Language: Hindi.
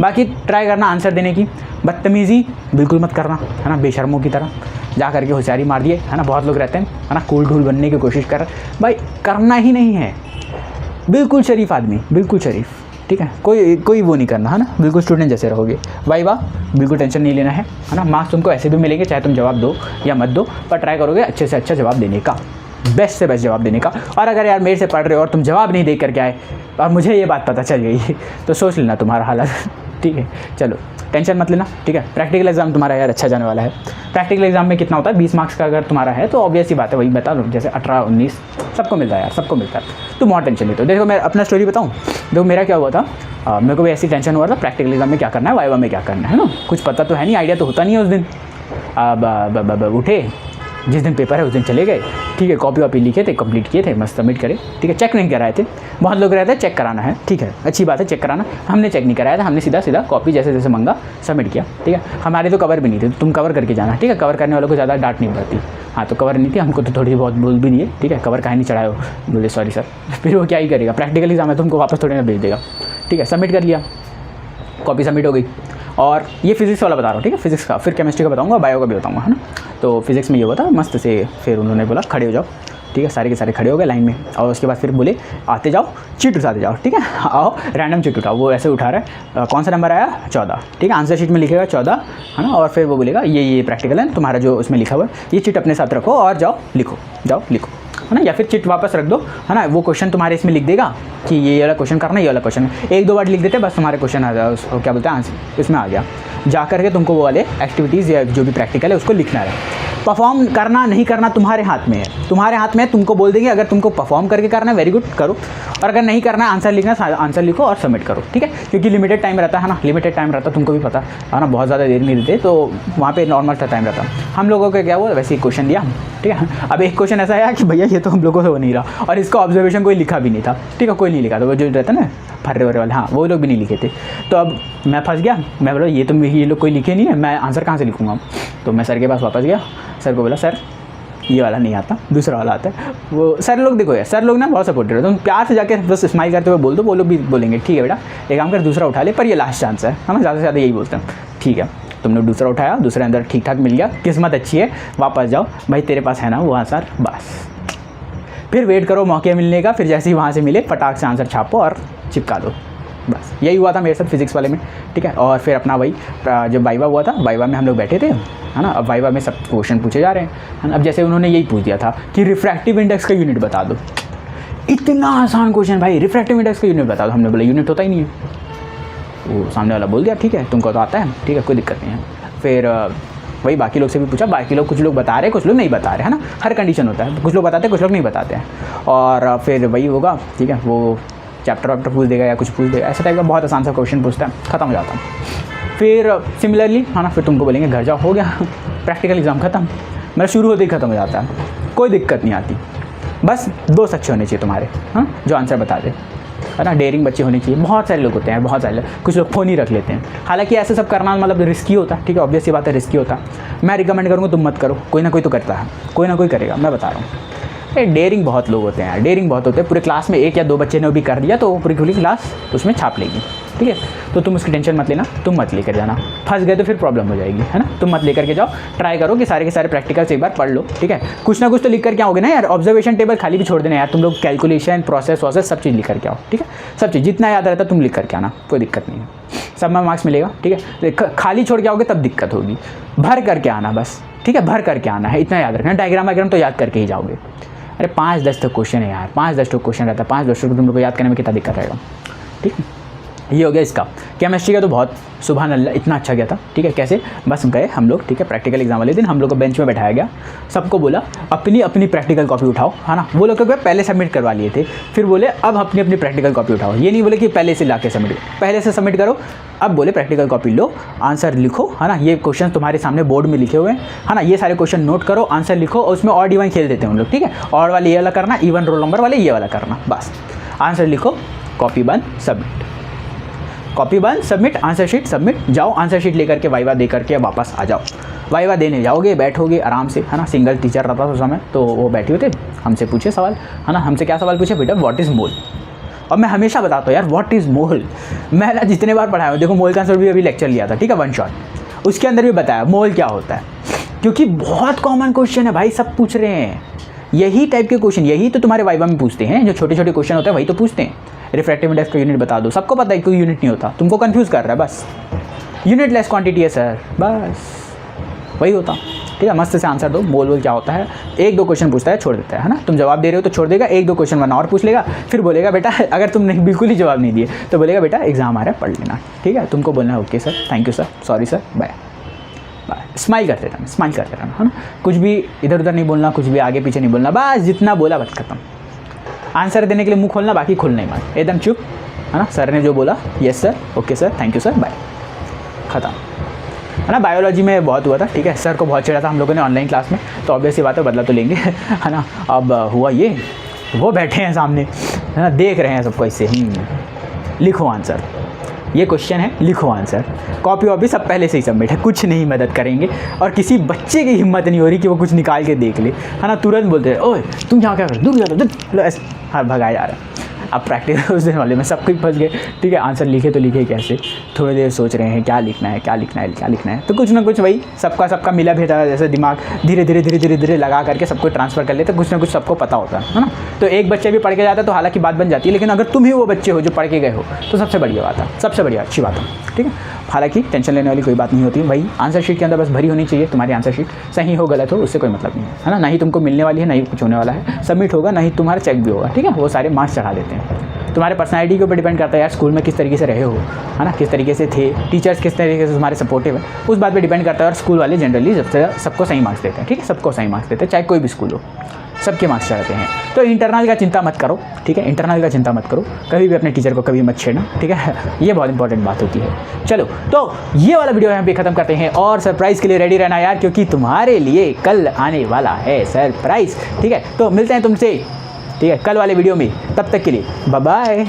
बाकी ट्राई करना आंसर देने की, बदतमीज़ी बिल्कुल मत करना, है ना, बेशर्मों की तरह जा करके होशियारी मार दिए, है ना। बहुत लोग रहते हैं, है ना, कूल ढूल बनने की कोशिश कर, भाई करना ही नहीं है। बिल्कुल शरीफ आदमी, बिल्कुल शरीफ, ठीक है, कोई वो नहीं करना, है ना, बिल्कुल स्टूडेंट जैसे रहोगे। वाह बिल्कुल टेंशन नहीं लेना है ना। मार्क्स तुमको ऐसे भी मिलेंगे चाहे तुम जवाब दो या मत दो, पर ट्राई करोगे अच्छे से अच्छा जवाब देने का, बेस्ट से बेस्ट जवाब देने का। और अगर यार मेरे से पढ़ रहे हो और तुम जवाब नहीं दे करके आए और मुझे ये बात पता चल गई तो सोच लेना तुम्हारा हालत, ठीक है। चलो टेंशन मत लेना, ठीक है। प्रैक्टिकल एग्जाम तुम्हारा यार अच्छा जाने वाला है। प्रैक्टिकल एग्जाम में कितना होता है, 20 मार्क्स का अगर तुम्हारा है तो ऑब्वियस ही बात है, वही बता लो, जैसे 18 19 सबको मिलता है यार, सबको मिलता है। तो बहुत टेंशन लेते हो। देखो मैं अपना स्टोरी बताऊँ, देखो मेरा क्या हुआ था, मेरे को भी ऐसी टेंशन हुआ था प्रैक्टिकल एग्जाम में क्या करना है, वाइवा में क्या करना है ना, कुछ पता तो है नहीं, आइडिया तो होता नहीं है उस दिन। अब उठे, जिस दिन पेपर है उस दिन चले गए, ठीक है, कॉपी वॉपी लिखे थे, कंप्लीट किए थे, मस्त सबमिट करे, ठीक है। चेक नहीं कराए थे, बहुत लोग रहते हैं चेक कराना है, ठीक है, अच्छी बात है चेक कराना, हमने चेक नहीं कराया था, हमने सीधा कॉपी जैसे जैसे मंगा सबमिट किया, ठीक है। हमारे तो कवर भी नहीं थे, तुम कवर करके जाना, ठीक है। कवर करने वालों को ज़्यादा डांट नहीं पड़ती, हाँ, तो कवर नहीं थी, हमको तो थोड़ी बहुत बोल भी दिए, ठीक है, कवर काहे नहीं चढ़ाए हो, बोले सॉरी सर। फिर वो क्या ही करेगा, प्रैक्टिकल एग्जाम है, तुमको वापस थोड़ी ना भेज देगा, ठीक है। सबमिट कर लिया, कॉपी सबमिट हो गई। और ये फिजिक्स वाला बता रहा हूँ, ठीक है, फिजिक्स का, फिर केमिस्ट्री का बताऊँगा, बायो का भी बताऊँगा, है ना। तो फिजिक्स में ये हुआ था मस्त से, फिर उन्होंने बोला खड़े हो जाओ, ठीक है, सारे के सारे खड़े हो गए लाइन में, और उसके बाद फिर बोले आते जाओ चिट उठाते जाओ, ठीक है, आओ रैंडम चिट उठाओ। वो ऐसे उठा रहा है, कौन सा नंबर आया 14, ठीक है, आंसर शीट में लिखेगा 14, है ना। और फिर वो बोलेगा ये प्रैक्टिकल है तुम्हारा जो उसमें लिखा हुआ है, ये चिट अपने साथ रखो और जाओ लिखो, है ना, या फिर चिट वापस रख दो, है ना। वो क्वेश्चन तुम्हारे इसमें लिख देगा कि ये वाला क्वेश्चन करना, ये वाला क्वेश्चन, एक दो बार लिख देते बस तुम्हारे क्वेश्चन आ जाए, उसको क्या बोलते हैं आंसर इसमें आ गया। जा करके तुमको वो वाले एक्टिविटीज़ या जो भी प्रैक्टिकल है उसको लिखना है। परफॉर्म करना नहीं करना तुम्हारे हाथ में है, तुम्हारे हाथ में है, तुमको बोल देंगे अगर तुमको परफॉर्म करके करना है वेरी गुड करो, और अगर नहीं करना है आंसर लिखना, आंसर लिखो और सबमिट करो, ठीक है। क्योंकि लिमिटेड टाइम रहता है ना, लिमिटेड टाइम रहता है, तुमको भी पता है ना, बहुत ज़्यादा देर नहीं देते, तो वहाँ पे नॉर्मल सा टाइम रहता। हम लोगों को क्या हुआ, वैसे ही क्वेश्चन दिया, ठीक है। अब एक क्वेश्चन ऐसा आया कि भैया ये तो हम लोगों से हो नहीं रहा, और इसका ऑब्जर्वेशन कोई लिखा भी नहीं था, ठीक है, कोई नहीं लिखा था, वो जो रहता है ना फर्रे वरे वाले, हाँ, वो लोग भी नहीं लिखे थे। तो अब मैं फंस गया, मैं बोला ये लोग कोई लिखे नहीं है, मैं आंसर कहाँ से लिखूँगा। तो मैं सर के पास वापस गया, सर को बोला सर ये वाला नहीं आता, दूसरा वाला आता है। वो सर लोग देखो यार, सर लोग ना बहुत सपोर्टिव है, तुम प्यार से जाके बस स्माइल करते हुए बोल दो, वो लोग भी बोलेंगे ठीक है बेटा एक काम कर दूसरा उठा ले, पर ये लास्ट चांस है, हम ज़्यादा से ज़्यादा यही बोलते हैं, ठीक है तुमने दूसरा उठाया, दूसरे अंदर ठीक ठाक मिल गया, किस्मत अच्छी है, वापस जाओ भाई तेरे पास है ना वो आंसर, बस फिर वेट करो मौके मिलने का, फिर जैसे ही वहाँ से मिले फटाक से आंसर छापो और चिपका दो, बस यही हुआ था मेरे साथ फिजिक्स वाले में, ठीक है। और फिर अपना वही जब वाइवा हुआ था, वाइवा में हम लोग बैठे थे, है ना, अब वाइवा में सब क्वेश्चन पूछे जा रहे हैं, है ना। अब जैसे उन्होंने यही पूछ दिया था कि रिफ्रैक्टिव इंडेक्स का यूनिट बता दो, इतना आसान क्वेश्चन भाई, रिफ्रैक्टिव इंडेक्स का यूनिट बता दो, हमने बोला यूनिट होता ही नहीं है। वो सामने वाला बोल दिया ठीक है तुमको तो आता है, ठीक है कोई दिक्कत नहीं है। फिर वही बाकी लोग से भी पूछा, बाकी लोग कुछ लोग बता रहे कुछ लोग नहीं बता रहे, है ना, हर कंडीशन होता है, कुछ लोग बताते हैं कुछ लोग नहीं बताते हैं। और फिर वही होगा, ठीक है, वो चैप्टर वैप्टर पूछ देगा या कुछ पूछ देगा, ऐसा टाइप का बहुत आसान सा क्वेश्चन पूछता है, ख़त्म हो जाता है। फिर सिमिलरली है ना, फिर तुमको बोलेंगे घर जाओ, हो गया प्रैक्टिकल एग्जाम ख़त्म, मेरा शुरू होते ही ख़त्म हो जाता है, कोई दिक्कत नहीं आती, बस 2 अच्छे होने चाहिए तुम्हारे, हाँ, जो आंसर बता दे, है ना, डेयरिंग बच्चे होने चाहिए। बहुत सारे लोग होते हैं, बहुत सारे लोग, कुछ लोग फ़ोन ही रख लेते हैं, हालांकि ऐसे सब करना मतलब रिस्की होता है, ठीक है, ऑब्वियस सी बात है रिस्की होता है। मैं रिकमेंड करूँगा तुम मत करो, कोई ना कोई तो करता है, कोई ना कोई करेगा, मैं बता रहा हूँ। डेयरिंग बहुत लोग होते हैं, डेयरिंग बहुत होते हैं, पूरे क्लास में 1 या 2 बच्चे ने भी कर दिया तो पूरी खुली क्लास उसमें छाप लेगी, ठीक है। तो तुम उसकी टेंशन मत लेना, तुम मत लेकर जाना, फंस गए तो फिर प्रॉब्लम हो जाएगी, है ना, तुम मत लेकर के जाओ, ट्राई करो कि सारे के सारे प्रैक्टिकल्स एक बार पढ़ लो, ठीक है। कुछ ना कुछ तो लिख करके आओगे ना यार, ऑब्जर्वेशन टेबल खाली भी छोड़ देना यार, तुम लोग कैलकुलेशन प्रोसेस सब चीज़ लिख करके आओ, ठीक है, सब चीज़ जितना याद रहता है तुम लिख करके आना, कोई दिक्कत नहीं है, सब में मार्क्स मिलेगा, ठीक है। खाली छोड़ के आओगे तब दिक्कत होगी, भर करके आना बस, ठीक है, भर करके आना है, इतना याद रखना। डायग्राम तो याद करके ही जाओगे, अरे 5-10 तो क्वेश्चन है यार, 5-10 तो क्वेश्चन रहता है, 5-10 को तुम लोग को याद करने में कितना दिक्कत रहेगा, ठीक है। ये हो गया इसका। केमिस्ट्री का तो बहुत सुभान अल्लाह इतना अच्छा गया था, ठीक है। कैसे बस गए हम लोग, ठीक है, प्रैक्टिकल एग्जाम वाले दिन हम लोग को बेंच में बैठाया गया, सबको बोला अपनी अपनी प्रैक्टिकल कॉपी उठाओ, है ना। वो लोग क्या पहले सबमिट करवा लिए थे, फिर बोले अब अपनी अपनी प्रैक्टिकल कॉपी उठाओ, ये नहीं बोले कि पहले से ला के सबमिट करो, पहले से सबमिट करो, अब बोले प्रैक्टिकल कॉपी लो, आंसर लिखो, है ना, ये क्वेश्चन तुम्हारे सामने बोर्ड में लिखे हुए हैं, है ना, ये सारे क्वेश्चन नोट करो, आंसर लिखो, और उसमें और डिवाइन खेल देते हैं उन लोग, ठीक है, और वाले ये वाला करना, इवन रोल नंबर वाले ये वाला करना, बस आंसर लिखो, कॉपी बंद सबमिट, कॉपी बंद सबमिट, आंसर शीट सबमिट, जाओ आंसर शीट लेकर के वाइवा दे करके वापस आ जाओ। वाइवा देने जाओगे, बैठोगे आराम से, है ना, सिंगल टीचर रहता था उस समय, तो वो बैठे हुए थे, हमसे पूछे सवाल, है ना, हमसे क्या सवाल पूछे बेटा व्हाट इज़ मोल, और मैं हमेशा बताता हूँ यार व्हाट इज़ मोल। मैं ना जितने बार पढ़ाया हूँ, देखो मोल का आंसर भी अभी लेक्चर लिया था, ठीक है, 1 शॉट, उसके अंदर भी बताया मोल क्या होता है, क्योंकि बहुत कॉमन क्वेश्चन है भाई, सब पूछ रहे हैं यही टाइप के क्वेश्चन, यही तो तुम्हारे वाइवा में पूछते हैं, जो छोटे छोटे क्वेश्चन होते हैं वही तो पूछते हैं। रिफ्रैक्टिव इंडेक्स का यूनिट बता दो, सबको पता है कोई यूनिट नहीं होता, तुमको कंफ्यूज कर रहा है बस। यूनिटलेस क्वांटिटी है सर, बस वही होता, ठीक है। मस्त से आंसर दो, मोल वोल क्या होता है। 1-2 क्वेश्चन पूछता है, छोड़ देता है ना, तुम जवाब दे रहे हो तो छोड़ देगा, 1-2 क्वेश्चन वरना और पूछ लेगा, फिर बोलेगा बेटा, अगर तुमने बिल्कुल ही जवाब नहीं दिए तो बोलेगा बेटा एग्जाम आ रहा है पढ़ लेना, ठीक है। तुमको बोलना है okay sir, thank you sir, sorry sir, bye bye, smile करते रहना, स्माइल करते रहना, है ना। कुछ भी इधर उधर नहीं बोलना, कुछ भी आगे पीछे नहीं बोलना, बस जितना बोला बस खत्म। आंसर देने के लिए मुंह खोलना, बाकी खोलना ही मत, एकदम चुप, है ना। सर ने जो बोला yes sir, okay sir, thank you sir, bye, खत्म, है ना। बायोलॉजी में बहुत हुआ था, ठीक है, सर को बहुत चिढ़ा था हम लोगों ने ऑनलाइन क्लास में, तो ऑब्वियस सी बात है बदला तो लेंगे, है ना। अब हुआ ये, वो बैठे हैं सामने, है ना, देख रहे हैं सबको ऐसे, लिखो आंसर, ये क्वेश्चन है, लिखो आंसर, कॉपी वॉपी सब पहले से ही सबमिट है, कुछ नहीं मदद करेंगे। और किसी बच्चे की हिम्मत नहीं हो रही कि वो कुछ निकाल के देख ले, है ना, तुरंत बोलते हैं ओए तुम यहाँ क्या कर, दूर जा दो, ऐसे हाँ भगाया जा रहा है। अब प्रैक्टिस उस दिन वाले में सब कुछ फंस गए, ठीक है। आंसर लिखे तो लिखे कैसे, थोड़ी देर सोच रहे हैं क्या लिखना है, क्या लिखना है, क्या लिखना है, तो कुछ ना कुछ वही सबका मिला भेजा, जैसे दिमाग धीरे धीरे लगा करके सबको ट्रांसफ़र कर लेते, कुछ ना कुछ सबको पता होता है ना। तो एक बच्चे भी पढ़ के जाता है तो हालांकि बात बन जाती है, लेकिन अगर तुम ही वो बच्चे हो जो पढ़ के गए हो तो सबसे बढ़िया बात है, सबसे बढ़िया अच्छी बात है, ठीक है। हालांकि टेंशन लेने वाली कोई बात नहीं होती भाई, आंसर शीट के अंदर बस भरी होनी चाहिए तुम्हारी आंसर शीट, सही हो गलत हो उससे कोई मतलब नहीं है ना। ना ही तुमको मिलने वाली है, ना ही कुछ होने वाला है, सबमिट होगा, ना ही तुम्हारा चेक भी होगा, ठीक है। वो सारे मार्क्स चढ़ा देते हैं, तुम्हारे पर्सनैलिटी के ऊपर डिपेंड करता है यार, स्कूल में किस तरीके से रहे हो, है ना, किस तरीके से थे, टीचर्स किस तरीके से तुम्हारे सपोर्टिव है, उस बात पे डिपेंड करता है। और स्कूल वाले जनरली सबको सही मार्क्स देते हैं, ठीक है, सबको सही मार्क्स देते हैं, चाहे कोई भी स्कूल हो, सबके मार्क्स चढ़ाते हैं। तो इंटरनल का चिंता मत करो, ठीक है, इंटरनल का चिंता मत करो, कभी भी अपने टीचर को कभी मत छेड़ना, ठीक है, ये बहुत इंपॉर्टेंट बात होती है। चलो तो ये वाला वीडियो यहाँ पे ख़त्म करते हैं, और सरप्राइज़ के लिए रेडी रहना यार, क्योंकि तुम्हारे लिए कल आने वाला है सरप्राइज़, ठीक है। तो मिलते हैं तुमसे, ठीक है, कल वाले वीडियो में, तब तक के लिए बाय बाय।